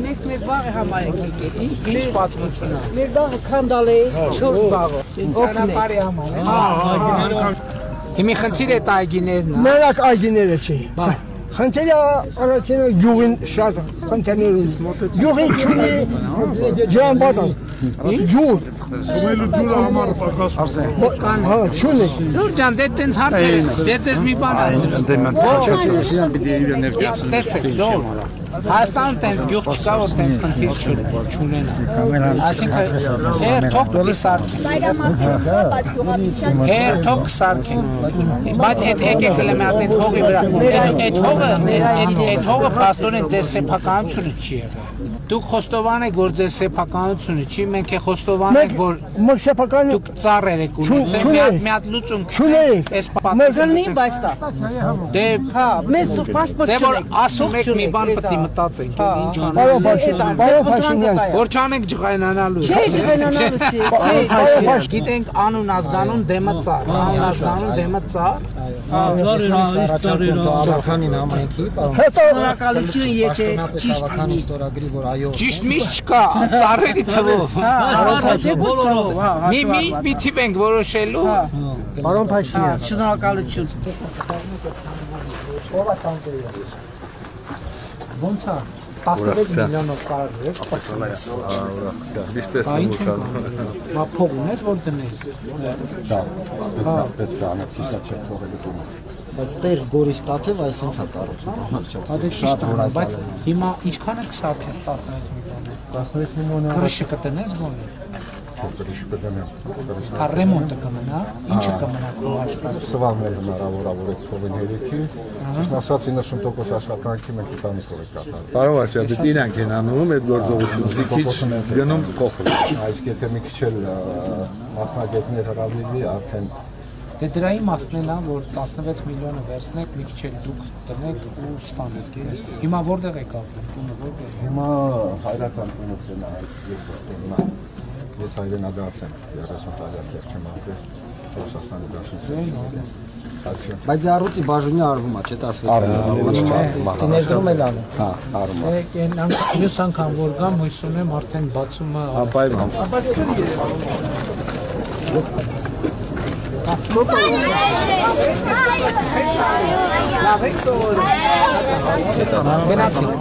Մեկ բաղը համարեք ինչ պատմություն է։ Մեր բաղը քանդալ է 4 բաղը։ Ճանապարհի համար է։ Հիմի խնդիր է այգիներն։ Մենակ այգիները չի։ Խնդիրը առաջինը գյուղին շատ խնդիրներ ունի։ Գյուղին չունի ջրամբար։ Ջուր։ Ումելու ջուրը համար պակաս։ Հա, չունի։ Ջուր ջան, դե տենց հարցեր են։ Դե ձեզ մի բան ասեմ։ Տեսեք, ժողով։ Հայաստանում տենց գյուղ չկա, որ տենց խնդիր չունենա։ Այսինքն հերթով կսարքեն։ Հերթով կսարքեն։ Բայց այդ եկեք գլեմի այդ հողի վրա։ Այդ հողը պաստորեն ձեր սեփականությունը չի եղել։ Դուք խոստովան եք, որ ձեր սեփականությունը չի, մենք է խոստովան եք, որ դուք ծառեր եք ունեցել, մի հատ լուծում չունենք։ Այս պատմությունը բայց դա։ Դե հա, մեզ պասպորտ չունենք։ Դե որ ասում եք մի բան պետք է մտածենք, ինչ անենք։ Որ չանենք ջղայնանալու։ Չէ, ջղայնանալու չի։ Գիտենք անուն ազգանուն դեմը ծառ, անուն ազգանուն դեմը ծառ։ Ավականին համայնքի, Շնորհակալություն եթե ճիշտ միշտ չկա, ծառերի թվով։ Մի թիվ ենք որոշելու։ Պարոն Փաշինյան, շնորհակալություն։ Ոնց է 16 միլիոնով կարելի է ապացուցել։ Ինչ է։ Բա փող ունես որ դնես։ դա պետք է անած հիշա չեք թողելու տունը։ Բայց տեր Գորիս Տաթև այսինչ է կառուցում։ Շատ հորա, բայց հիմա ինչքան եք սարքես 16 միլիոնը։ 16 միլիոնը Գրիշը կտնես գոնե։ գրիշը կդնեմ։ Ռեմոնտը կմնա, ինչը կմնա քո աշխատանքը։ Սվալներ հնարավոր է որ այդ փողին հերիքի։ Ճիշտ ասած 90% աշխատանքի մենք ընտանիքով ենք կատարում։ Պարոն Վարդյան, դե իրենք են անում այդ գործողությունը, քիչ գնում կողմ։ Այս եթե մի քիչ էլ մասնագետներ հրավիրվի, արդեն Դե դրա իմաստն է, որ 16 միլիոնը վերցնեք, մի քիչ էլ դուք տնեք ու ստանեք։ Հիմա որտեղ եք ապրում, տունը որտեղ է։ հիմա հայրական տունս է նա այդ երկրորդ։ Ես հայրենադարձ եմ 30 տարի այստեղ չեմ ապրել Ռուսաստանի Դաշնությունում։ Բայց առողջի բաժինը արվում է, չէ՞ 16։ Ներդրում էլ անում։ Հա, արվում է։ Մյուս անգամ որ գամ, հույս ունեմ արդեն բացումը։ Ապայման։ Լավ եք սովորում։